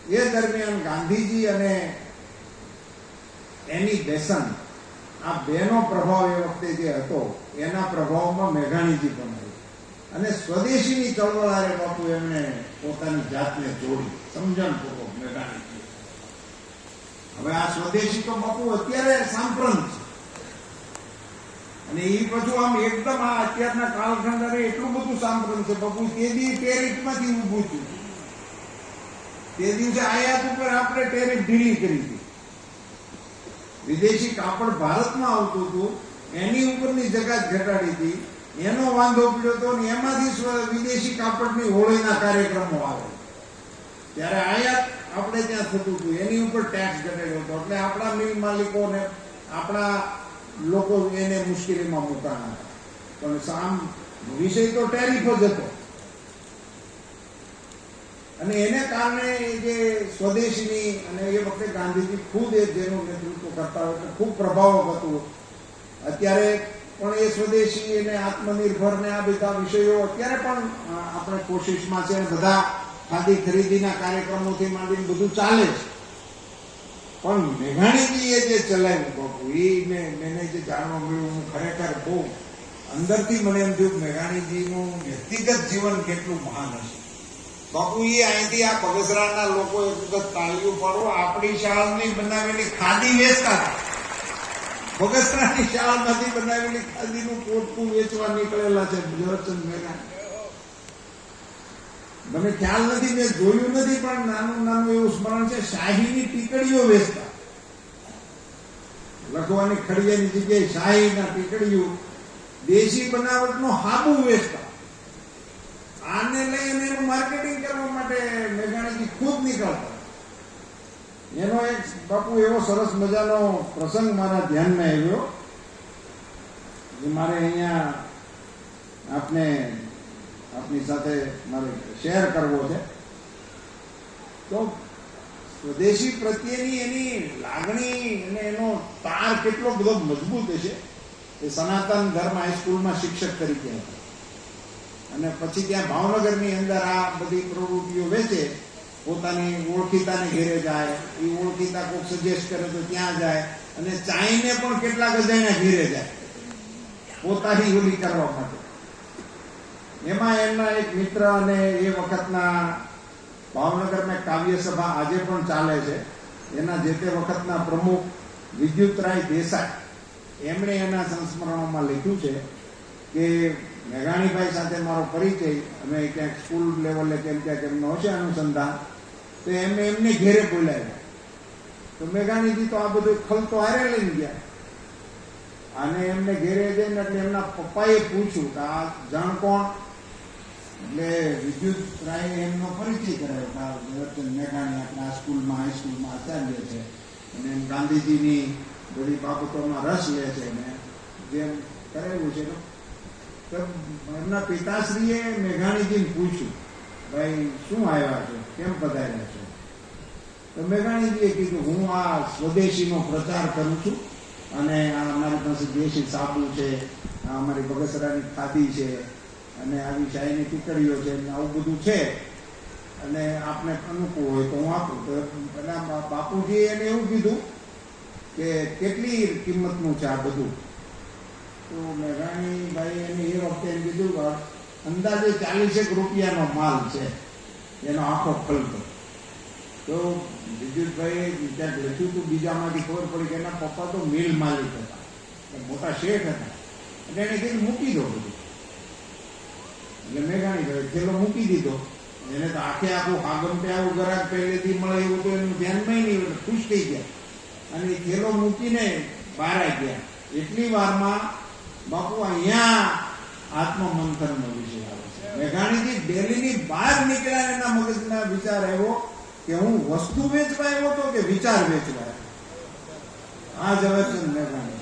એ દરમિયાન ગાંધીજી અને એની બેસન્ટ આ બેનો પ્રભાવ એ વખતે જે હતો એના પ્રભાવમાં મેઘાણીજી પણ આવ્યું અને સ્વદેશીની ચળવળ હારે બાપુ એમણે પોતાની જાતને જોડી સમજણપૂર્વક મેઘાણીજી. હવે આ સ્વદેશી તો બાપુ અત્યારે સાંપ્રત છે અને એ પાછું આમ એકદમ આ અત્યારના કાળખંડ એટલું બધું સાંપ્રત છે બાપુ. તે ટેરિફમાંથી ઊભું થયું. તે દિવસે આયાત ઉપર આપણે ટેરિફ ઢીલી કરી હતી. વિદેશી કાપડ ભારતમાં આવતું હતું એની ઉપરની જકાત ઘટાડી હતી. એનો વાંધો પડ્યો હતો ને એમાંથી વિદેશી કાપડની હોળીના કાર્યક્રમો આવે ત્યારે આયાત આપણે ત્યાં થતું હતું એની ઉપર ટેક્સ ઘટાડ્યો હતો. એટલે આપણા મિલ માલિકોને આપણા લોકો એને મુશ્કેલીમાં મુકાણા હતા. પણ આમ વિષય તો ટેરિફ જ હતો અને એને કારણે જે સ્વદેશની અને એ વખતે ગાંધીજી ખુદ જેનું નેતૃત્વ કરતા હોય ખૂબ પ્રભાવક હતું. અત્યારે પણ એ સ્વદેશી અને આત્મનિર્ભર ને આ બધા વિષયો અત્યારે પણ આપણે કોશિશમાં છે. બધા ખાદી ખરીદીના કાર્યક્રમોથી માંડીને બધું ચાલે છે. પણ મેઘાણીજીએ જે ચલાવ્યું બાપુ મને જે જાણવા મળ્યું હું ખરેખર બહુ અંદરથી મને એમ થયું મેઘાણીજીનું વ્યક્તિગત જીવન કેટલું મહાન હશે બાપુ. એ અહીંથી આ બગસરાના લોકો એક વખત તાળીઓ પાડો આપણી શાળની બનાવેલી ખાદી વેચતા હતા. બગસરાની શાળામાંથી બનાવેલી ખાદીનું પોટકું વેચવા નીકળેલા છે ઝવેરચંદ મેઘાણી. મને ખ્યાલ નથી, મેં જોયું નથી, પણ નાનું નાનું એવું સ્મરણ છે. શાહીની ટીકડીઓ વેચતા, લખવાની ખડિયાની જગ્યાએ શાહીના ટીકડીઓ, દેશી બનાવટનો હાબુ વેચતા. આને લઈને એનું માર્કેટિંગ કરવા માટે મેઘાણીજી ખુદ નીકળતા. એનો એક બાપુ એવો સરસ મજાનો પ્રસંગ મારા ધ્યાનમાં આવ્યો જે મારે અહીંયા આપની સાથે મારે શેર કરવો છે. તો સ્વદેશી પ્રત્યેની એની લાગણી અને એનો તાર કેટલો બધો મજબૂત છે. એ સનાતન ધર્મ હાઈસ્કૂલમાં શિક્ષક તરીકે હતા અને પછી ત્યાં ભાવનગરની અંદર આ બધી પ્રવૃત્તિઓ વેચે. પોતાની ઓળખીતાને ઘેરે જાય, એ ઓળખીતા કોઈક સજેસ્ટ કરે તો ત્યાં જાય અને ચાઈને પણ કેટલાક અજાણ્યા ઘેરે જાય પોતાની ઓલી કરવા માટે. એમાં એમના એક મિત્ર અને એ વખતના ભાવનગરમાં કાવ્ય સભા આજે પણ ચાલે છે એના જે તે વખતના પ્રમુખ વિદ્યુતરાય દેસાઈ, એમણે એના સંસ્મરણોમાં લખ્યું છે કે મેઘાણીભાઈ સાથે મારો પરિચય, અમે ક્યાંક સ્કૂલ લેવલે કેમ ક્યાંક એમનો હશે અનુસંધાન, તો એમને ઘેરે બોલાવ્યા. તો મેઘાણીજી તો આ બધું ખલતો હારે લઈને ગયા અને એમને ઘેરે જઈને એટલે એમના પપ્પાએ પૂછ્યું કે આ જાણ કોણ? એટલે વિદ્યુત રાય એમનો પરિચય કરાયો કે ઝવેરચંદ મેઘાણી આપણા સ્કૂલમાં હાઈસ્કૂલમાં આચાર્ય છે અને એમ ગાંધીજીની બધી બાબતોમાં રસ લે છે ને જેમ કરેલું છે. તો એમના પિતાશ્રીએ મેઘાણીજીને પૂછ્યું, ભાઈ શું આવ્યા છો, કેમ પધાર્યા છો? તો મેઘાણીજીએ કીધું, હું આ સ્વદેશીનો પ્રચાર કરું છું અને આ અમારી પાસે દેશી સાબુ છે, આ અમારી બગસરાની ખાદી છે અને આવી શાહીની ટીકડીઓ છે, આવું બધું છે અને આપને અનુકૂળ હોય તો હું આપું. તો પેલા બાપુજીએ એને એવું કીધું કે કેટલી કિંમતનું છે આ બધું? તો મેઘાણીભાઈ એને એ વખતે એમ કીધું અંદાજે 40 રૂપિયાનો માલ છે એનો આખો ખલતો. તો વિદ્યુતભાઈ ક્યાંક લખ્યું હતું, બીજામાંથી ખબર પડી કે એના પપ્પા તો મિલ માલિક હતા, મોટા શેઠ હતા. એટલે એને કીધું મૂકી દો બધું. એટલે મેઘાણીભાઈ થેલો મૂકી દીધો. એને તો આખે આખું આગમતે આવું ગ્રાહક પહેલેથી મળે એવું તો એનું ધ્યાનમાં નહીં, એટલે ખુશ થઈ ગયા અને એ થેલો મૂકીને બહાર આવી ગયા. એટલી વારમાં બાપુ અહીંયા આત્મમંથનનો વિષય આવે છે. મેઘાણીજી દિલ્હીની બહાર નીકળ્યા, એના મગજના વિચાર આવ્યો કે હું વસ્તુ વેચવા આવ્યો હતો કે વિચાર વેચવા આવ્યો? આ ઝવેરચંદ મેઘાણી